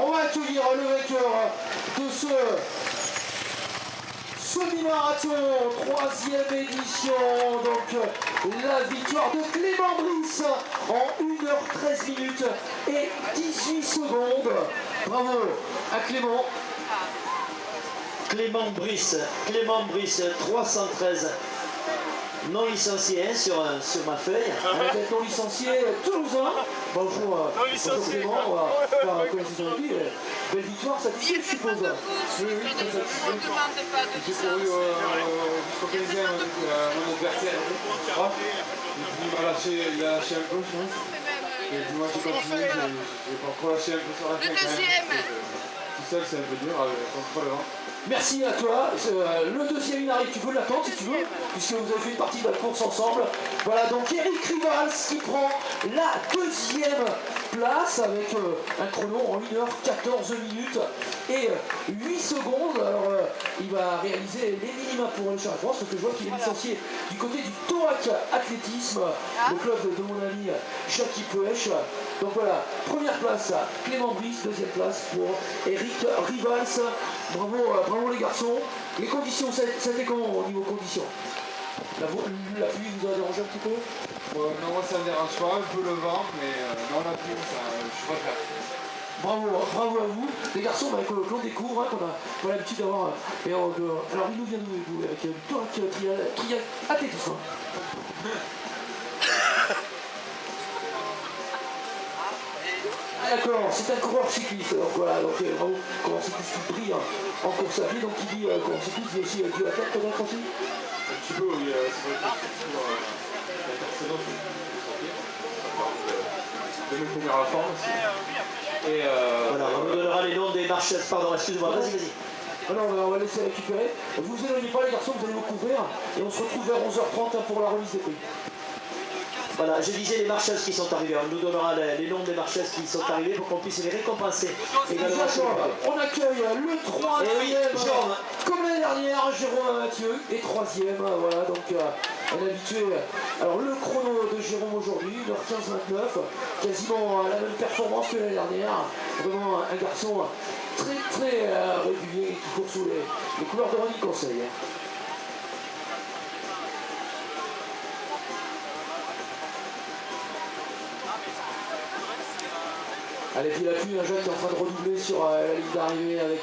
on va accueillir le vainqueur de ce semi-marathon, 3e édition. Donc la victoire de Clément Brice en 1h13 minutes et 18 secondes. Bravo à Clément. Clément Brice, 313. Non licencié hein, sur ma feuille. Non licencié toulousain. Bonjour, bonjour Clément, on va faire la connaissance de vie. Belle victoire, satisfait, je suppose. Oui, très satisfait. J'ai couru jusqu'au 15e avec mon adversaire. Il a lâché un peu, je pense. Et moi j'ai continué, j'ai pas trop lâché un peu sur la fin. Le deuxième. Tout seul c'est un peu dur, contre le vent. Merci à toi. Le deuxième il arrive, tu peux l'attendre si tu veux, puisque vous avez fait une partie de la course ensemble. Voilà donc Eric Rivals qui prend la 2e place avec un chrono en 1h14 minutes et 8 secondes. Alors il va réaliser les minima pour le championnat de France, parce que je vois qu'il est licencié du côté du Thorac Athlétisme, le club de mon ami Jackie Poech. Donc voilà, première place Clément Brice, 2e place pour Eric Rivals. Bravo les garçons. Les conditions, c'était comment au niveau conditions? La pluie vous a dérangé un petit peu? Non, moi ça me dérange pas, un peu le vent, mais non, la pluie, ça, je préfère. Bravo à vous, les garçons, avec le clan découvre, qu'on a l'habitude d'avoir. Alors il nous vient d'où? Avec le trial athlétisme. D'accord, c'est un coureur cycliste, donc voilà, donc bravo, coureur cycliste qui brille en course à pied, donc qui dit coureur cycliste, il y a aussi du attaque peut-être aussi? Un petit peu, oui, c'est vrai que c'est de nous courir à la forme aussi. Et voilà, on nous donnera les noms des marcheuses, pardon, excusez-moi, vas-y. Alors on va laisser récupérer. Vous vous éloignez pas les garçons, vous allez vous couvrir, et on se retrouve vers 11h30 pour la remise des prix. Voilà, je disais les marcheuses qui sont arrivées. On nous donnera les noms des marcheuses qui sont arrivées pour qu'on puisse les récompenser. Également, on accueille le 3e, comme l'année dernière, Jérôme Mathieu, et 3e, voilà, donc un habitué. Alors le chrono de Jérôme aujourd'hui, 1h15-29, quasiment la même performance que l'année dernière. Vraiment un garçon très régulier qui court sous les couleurs de Ronnie Conseil. Allez, puis la pluie, Jacques est en train de redoubler sur la ligne d'arrivée avec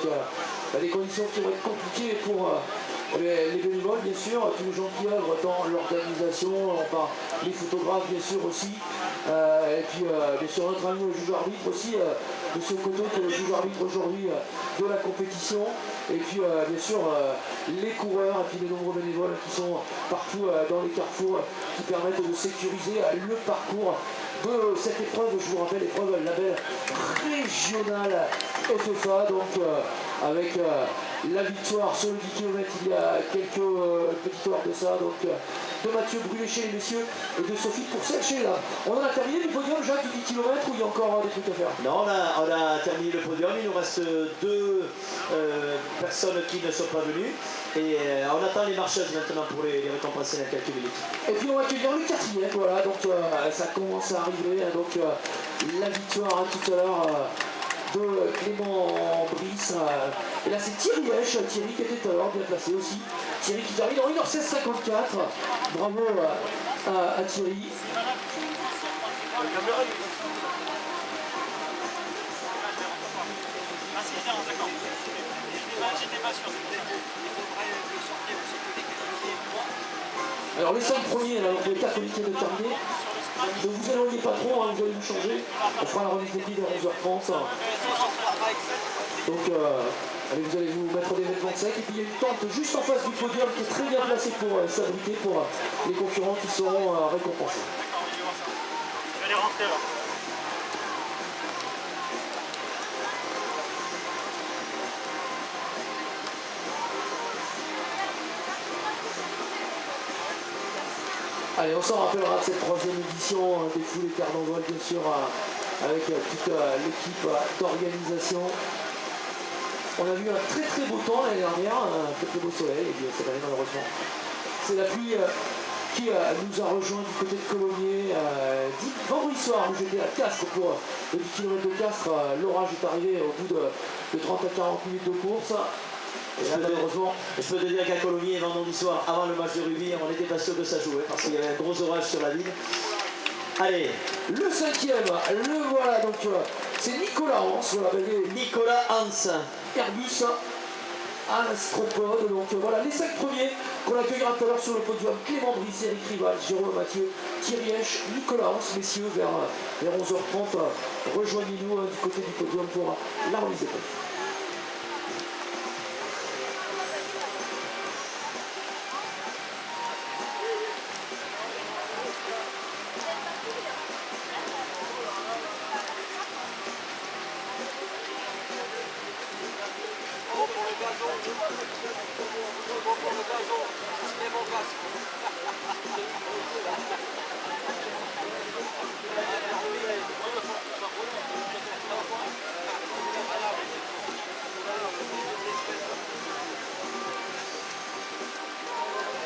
des conditions qui vont être compliquées pour les bénévoles, bien sûr, tous les gens qui œuvrent dans l'organisation, enfin, les photographes, bien sûr, aussi. Et puis, bien sûr, notre ami le juge arbitre aussi, M. Coteau, qui est le juge arbitre aujourd'hui de la compétition. Et puis, bien sûr, les coureurs et puis les nombreux bénévoles qui sont partout dans les carrefours qui permettent de sécuriser le parcours de cette épreuve, je vous rappelle, épreuve label régional FFA, donc avec la victoire sur le 10 km il y a quelques petites heures de ça, donc de Mathieu Brûlé chez les messieurs et de Sophie Pourcel chez là. On en a terminé le podium, Jacques, du 10 km ou il y a encore des trucs à faire? Non, on a terminé le podium, il nous reste 2 personnes qui ne sont pas venues. Et on attend les marcheuses maintenant pour les récompenser dans quelques minutes. Et puis on va accueillir le 4e, voilà, donc ça commence à arriver, donc la victoire tout à l'heure de Clément Brice. Et là c'est Thierry Hesch, Thierry qui était tout à l'heure bien placé aussi. Thierry qui termine en 1h16,54. Bravo à Thierry. Alors les 5 premiers, là, donc les 4 premiers de terminer. Ne vous éloignez pas trop, hein, vous allez vous changer. On fera la remise des prix vers 11h30. Donc allez, vous allez vous mettre des vêtements secs. Et puis il y a une tente juste en face du podium qui est très bien placée pour s'abriter pour les concurrents qui seront récompensés. Je vais les rentrer là. Allez, on s'en rappellera de cette 3e édition des Foules et Carnavals, bien sûr, avec toute l'équipe d'organisation. On a vu un très beau temps l'année dernière, un très beau soleil, et bien cette année malheureusement c'est la pluie qui nous a rejoint du côté de Colomiers vendredi soir où j'étais à Castres pour le 10 km de Castres. L'orage est arrivé au bout de 30 à 40 minutes de course. Et là, malheureusement, je peux te dire qu'à Colomiers, vendredi soir, avant le match de rugby, on n'était pas sûr que ça jouait parce qu'il y avait un gros orage sur la ville. Allez, le cinquième, le voilà, donc c'est Nicolas Hans, voilà, Nicolas Hans, Airbus, Astropode, donc voilà les 5 premiers qu'on accueillera tout à l'heure sur le podium: Clément Brice, Eric Rival, Jérôme Mathieu, Thierry Hesch, Nicolas Hans. Messieurs, vers 11h30, rejoignez-nous du côté du podium pour la remise des prix.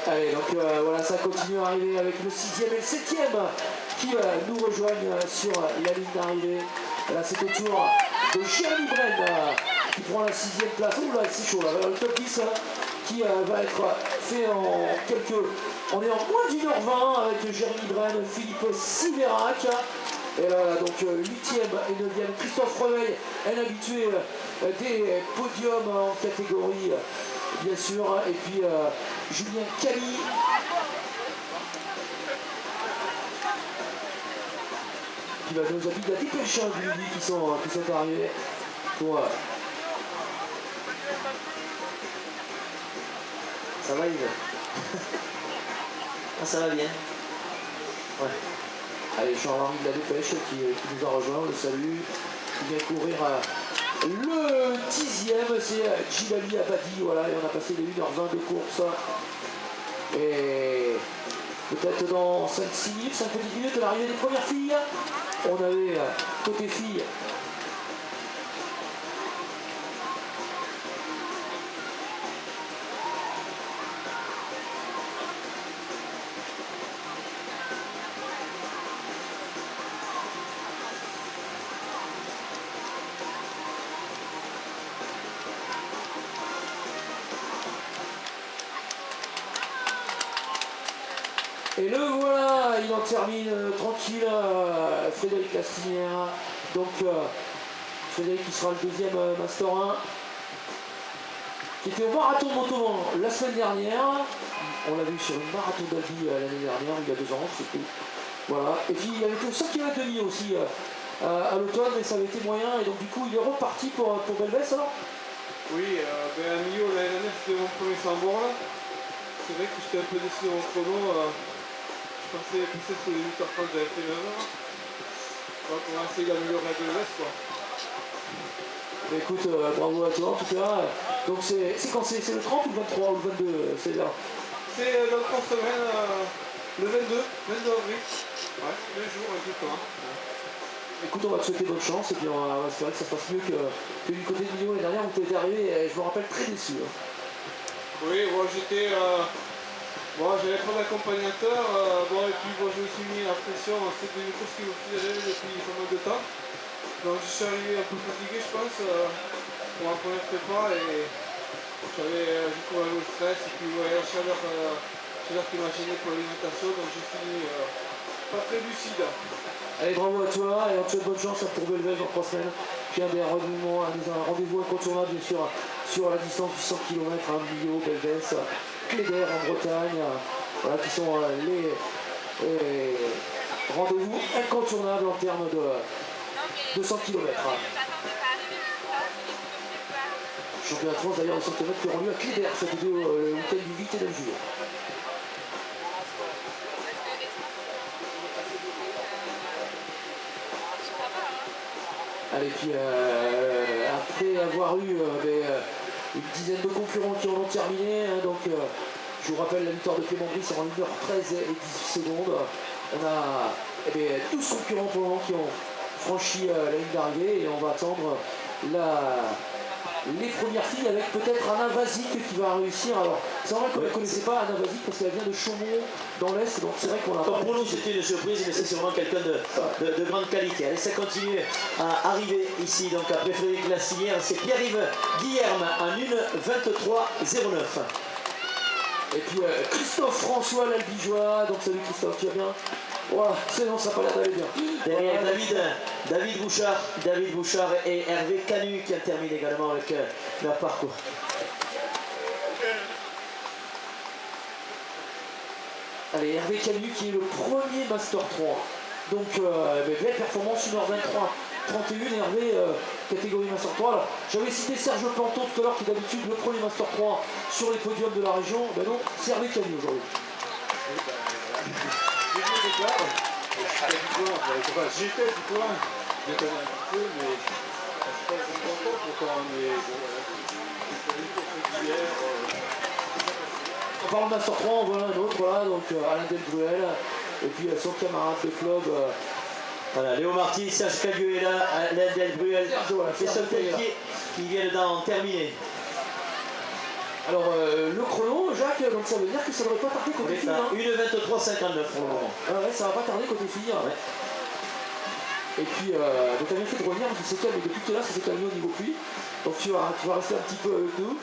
Allez, donc voilà, ça continue à arriver avec le 6e et le 7e qui nous rejoignent sur la ligne d'arrivée. Là, c'est au tour de Jérémy Bren qui prend la 6e place. Ouh là, c'est chaud là, le top 10 qui va être fait en quelques... On est en moins d'1h20 avec Jérémy Bren, Philippe Siverac. Et là, donc 8e et 9e, Christophe Reveil, un habitué des podiums en catégorie, bien sûr. Et puis Julien Cali. Qui va nos amis de la dépêche du midi qui sont arrivés pour... Ça va, Yves? Ah, ça va bien. Ouais. Allez, Jean-Marie de la dépêche qui nous a rejoint, on le salue. Il vient courir le 10e, c'est Djibali Abadi, voilà, et on a passé les 1h20 de course. Et peut-être dans 5-6 minutes, 5 petites minutes, à l'arrivée des premières filles. On avait côté filles et le voilà, il en termine tranquille, Frédéric Lastinière. Donc Frédéric qui sera le 2e Master 1, qui était au marathon de Montauban la semaine dernière. On l'a vu sur une marathon d'Albi l'année dernière, il y a 2 ans, je sais plus. Voilà. Et puis il y avait que 100 km de demi aussi à l'automne, mais ça avait été moyen. Et donc du coup il est reparti pour Belvès alors. Oui, à Millau l'année dernière c'était mon premier Sambour là. C'est vrai que j'étais un peu déçu de mon chrono. Je pensais pousser sur les 8h30, j'avais fait 9h. Donc on va essayer d'améliorer à Belvès quoi. Mais écoute, bravo à toi en tout cas. Donc c'est quand c'est le 30 ou le 23 ou le 22, c'est là? C'est dans 3 semaines, le 22 avril. Ouais, 2 jours exactement. Écoute, on va te souhaiter bonne chance et puis on va espérer que ça se passe mieux que du côté de Millau l'année dernière où tu étais arrivé et je me rappelle très déçu. Hein. Oui, moi j'étais... Bon, j'avais pas d'accompagnateur, et puis bon, je me suis mis à la pression, c'était une course qui me faisait depuis pas mal de temps. Donc je suis arrivé un peu fatigué je pense, pour ma première prépa et j'ai couru le stress et puis ouais, la chaleur qui m'a gêné pour l'alimentation, donc j'ai fini pas très lucide. Allez, bravo à toi et on te souhaite bonne chance pour Belvès dans 3 semaines. Puis un rendez-vous incontournable bien sûr sur la distance du 100 km, Millau, Belvès, Cléder en Bretagne, voilà qui sont les rendez-vous incontournables en termes de 100 km. Championnat de France d'ailleurs de 100 km qui auront lieu à Cléder cette vidéo le week-end du 8 et 9 juillet. Allez, puis après avoir eu une dizaine de concurrents qui en ont terminé, hein, donc je vous rappelle la victoire de Clément Brice en 1h13 et 18 secondes. On a 12 concurrents pour le moment qui ont franchi la ligne d'arrivée et on va attendre les premières filles avec peut-être Anna Vazic qui va réussir. Alors c'est vrai qu'on ne connaissait pas Anna Vazic parce qu'elle vient de Chaumont dans l'Est, donc c'est vrai qu'on l'a pas. Pour nous c'était une surprise, mais c'est sûrement quelqu'un de grande qualité. Allez, ça continue à arriver ici, donc après Frédéric Lassinière, c'est Pierre-Yves Guillerme en 1:23:09. Et puis Christophe François l'Albigeois, donc salut Christophe, tu vas bien? Voilà, sinon ça n'a pas l'air d'aller bien. Derrière David Bouchard et Hervé Canu qui terminent également avec leur parcours. Allez, Hervé Canu qui est le premier Master 3. Donc belle performance, 1h23:31, Hervé, catégorie Master 3. Alors j'avais cité Serge Planton tout à l'heure qui est d'habitude le premier Master 3 sur les podiums de la région. Ben non, c'est Hervé Canu aujourd'hui. J'étais du coin, je connais un petit peu, mais je suis pas vraiment content pourtant, mais bon, On parle de Master 3, on voit un autre, voilà, donc Alain Delbruel, et puis son camarade de club. Voilà, Léo Marty, Serge Caguela, Alain Delbruel, et Soltelquier qui viennent d'en terminer. Alors le chrono, Jacques, donc ça veut dire que ça ne devrait pas tarder côté filles. 1:23:59 pour le moment. Ah ouais, ça va pas tarder côté filles. Ouais. Et puis, donc t'as bien fait de revenir parce que c'est calme, depuis tout à l'heure ça s'est calmé au niveau pluie. Donc tu vas rester un petit peu avec nous.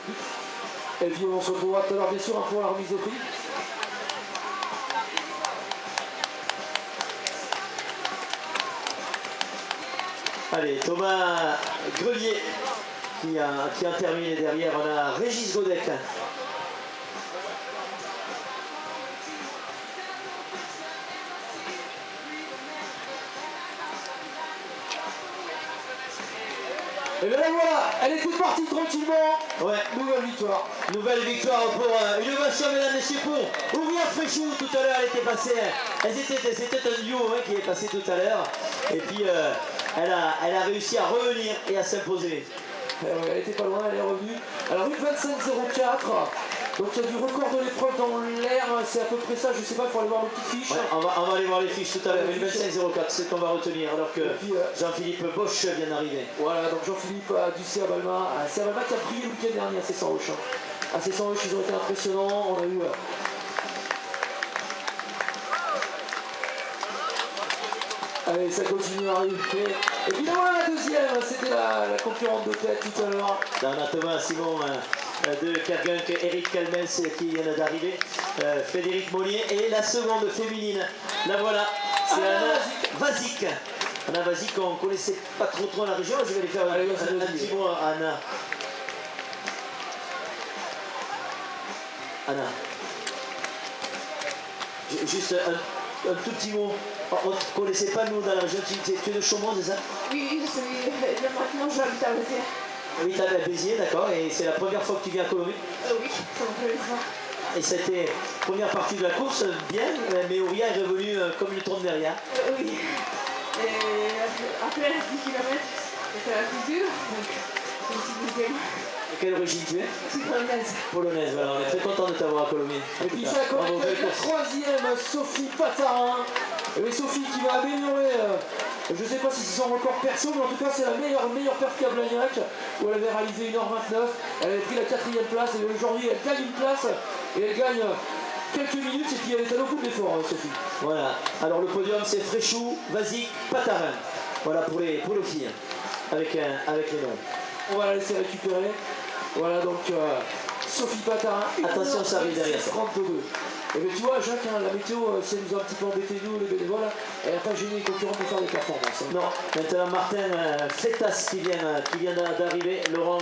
Et puis on se retrouvera tout à l'heure bien sûr pour la remise des prix. Allez, Thomas Grelier qui a terminé derrière. On a Régis Godec. Et bien là voilà, elle était partie tranquillement. Ouais. Nouvelle victoire. Nouvelle victoire pour une ovation, mesdames et messieurs, pour Ouria Fréchou. Tout à l'heure, elle était passée. C'était un duo qui est passé tout à l'heure. Et puis, elle a réussi à revenir et à s'imposer. Elle était pas loin, elle est revenue. Alors, 1:25:04. Donc, il y a du record de l'épreuve dans l'air. C'est à peu près ça. Je sais pas, il faut aller voir les petites fiches. Ouais, on va aller voir les fiches tout à l'heure. 1:25:04, c'est ce qu'on va retenir. Alors que Jean-Philippe Bosch vient d'arriver. Voilà, donc Jean-Philippe du CA Balma. CA Balma qui a brillé le week-end dernier à C100Hoche. À C100Hoche, ils ont été impressionnants. On a eu. Allez, ça continue à arriver. Et puis là, voilà la deuxième. C'était la concurrente de tête tout à l'heure. Là, on a Thomas Simon de Kergunk, Eric Calmens qui vient d'arriver, Frédéric Mollier et la seconde féminine. La voilà, c'est Anna Vazic. Anna Vazic, on ne connaissait pas trop la région. Je vais aller faire un petit mot à Anna. Anna. Juste un tout petit mot. On ne connaissait pas nous dans la région. Tu es de Chaumont, c'est ça? Oui, je suis maintenant j'habite à Béziers. Oui, tu à Béziers, d'accord. Et c'est la première fois que tu viens à Colombie? Oui, ça me plaît ça. Et c'était première partie de la course, bien, mais Ouria est revenu comme le tourne derrière. Oui. Et après 10 km, c'était la plus dure, donc je me suis deuxième. De quelle origine tu es? Je suis polonaise. Polonaise, voilà, on est très content de t'avoir à Colombie. Et puis Jacques, on est avec la troisième, Sophie Patarin. Et Sophie qui va améliorer, je ne sais pas si c'est son record perso, mais en tout cas c'est la meilleure perf qu'à Blagnac, où elle avait réalisé 1h29. Elle avait pris la 4e place et aujourd'hui elle gagne une place et elle gagne quelques minutes et puis elle est allée au bout de l'effort, Sophie. Voilà, alors le podium c'est Fréchou, Vazic, Patarin. Voilà pour les filles, avec les noms. On va la laisser récupérer. Voilà donc Sophie Patarin. Attention, ça arrive derrière. 32. Et bien tu vois Jacques, la météo, si elle nous a un petit peu embêté nous, les bénévoles, elle n'a pas gêné les concurrents pour faire des performances. Non, maintenant Martin Fétas qui vient d'arriver, Laurent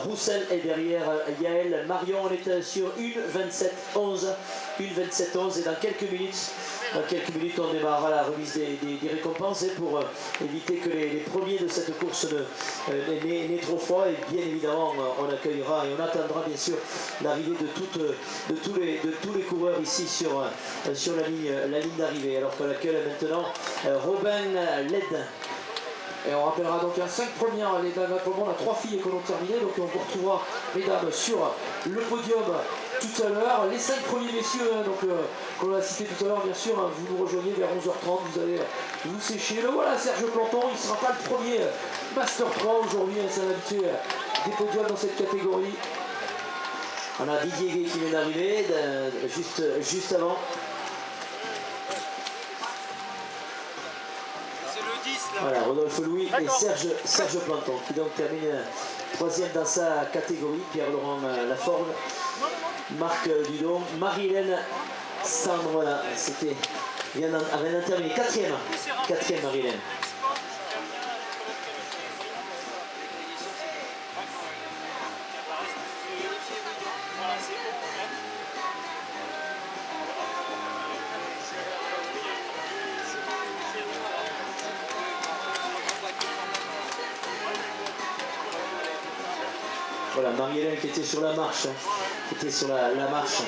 Roussel est derrière Yael Marion. On est sur 1:27:11 et dans quelques minutes on démarrera la remise des récompenses pour éviter que les premiers de cette course n'aient trop froid. Et bien évidemment on accueillera et on attendra bien sûr l'arrivée de tous les coureurs ici sur la ligne d'arrivée. Alors qu'on accueille maintenant Robin Led. Et on rappellera donc à 5 premières, les dames, pour le moment on a 3 filles qui l'ont terminé, donc on vous retrouvera mesdames sur le podium tout à l'heure. Les 5 premiers messieurs, hein, donc qu'on a cité tout à l'heure, bien sûr, hein, vous nous rejoignez vers 11h30, vous allez vous sécher. Le voilà, Serge Planton, il ne sera pas le premier Master 3 aujourd'hui, hein, c'est un habitué des podiums dans cette catégorie. On a Didier Gay qui vient d'arriver, juste avant. Voilà, Rodolphe Louis et Serge Planton qui donc termine 3e dans sa catégorie. Pierre-Laurent Laforgue, Marc Dudon, Marie-Hélène Sandre, voilà, c'était bien terminé 4e Marie-Hélène. Voilà, Marie-Hélène qui était sur la marche, la marche,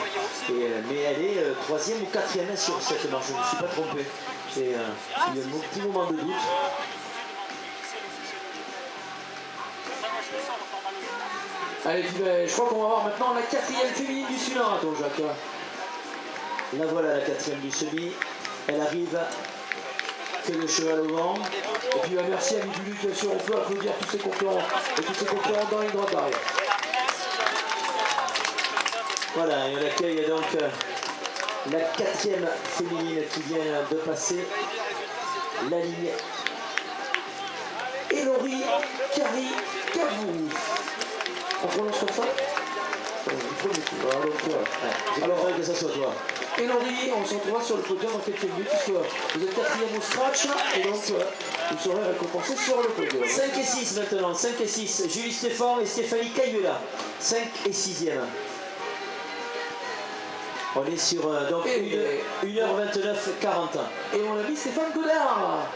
mais elle est 3e ou 4e sur cette marche, je ne me suis pas trompé. C'est un petit moment de doute. Allez, puis, je crois qu'on va voir maintenant la 4e féminine du semi-marathon, Jacques. La voilà, la 4e du semi. Elle arrive que le cheval au vent. Et puis merci à Mibulu, bien sûr, on peut applaudir tous ces concurrents et tous ces concurrents dans les droits d'arrêt. Voilà, et on accueille donc la 4e féminine qui vient de passer la ligne. Elori Kari Kabou. On prononce comme ça? J'ai pas envie que ça soit toi. Elori, on se retrouvera sur le podium dans quelques minutes, puisque vous êtes 4e au scratch, et donc vous serez récompensé sur le podium. 5 et 6 maintenant, 5 et 6. Julie Stéphane et Stéphanie Caillula. 5 et 6e. On est sur donc 1h29-40. Et mon ami Stéphane Godard,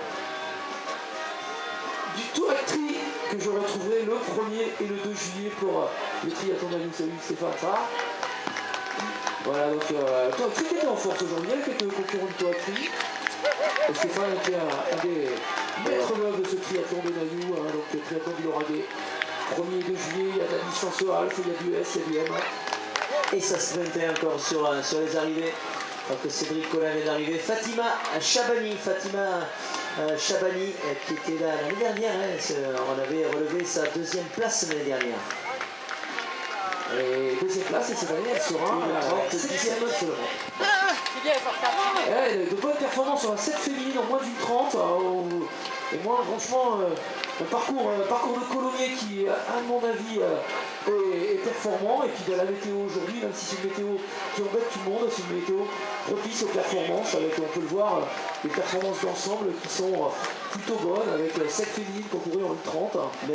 du Tour-Actri, que je retrouverai le 1er et le 2 juillet pour le triathlon d'Annecy. Salut Stéphane, ça va? Voilà, donc Tour-Actri qui était en force aujourd'hui, il y a quelques concurrents du Tour-Actri. Et Stéphane était un des maîtres d'œuvre de ce triathlon de Nayou, hein, donc le triathlon du Lauragais. 1er et 2 juillet, il y a de la distance Alpha, il y a du S, il y a du M. Et ça se mettait encore sur les arrivées. Donc Cédric Collin vient d'arriver. Fatima Chabani, qui était là l'année dernière. Hein, on avait relevé sa 2e place l'année dernière. Et 2e place, et cette année, elle sera 7e seulement. C'est bien, elle De bonnes performances sur la 7 féminine en moins d'une 30. Et moi, franchement, un parcours de Colomiers qui, à mon avis, est performant. Et puis de la météo aujourd'hui, même si c'est une météo qui embête tout le monde, c'est une météo propice aux performances. Avec, on peut le voir, les performances d'ensemble qui sont plutôt bonnes, avec 7 féminines concourues en une 30.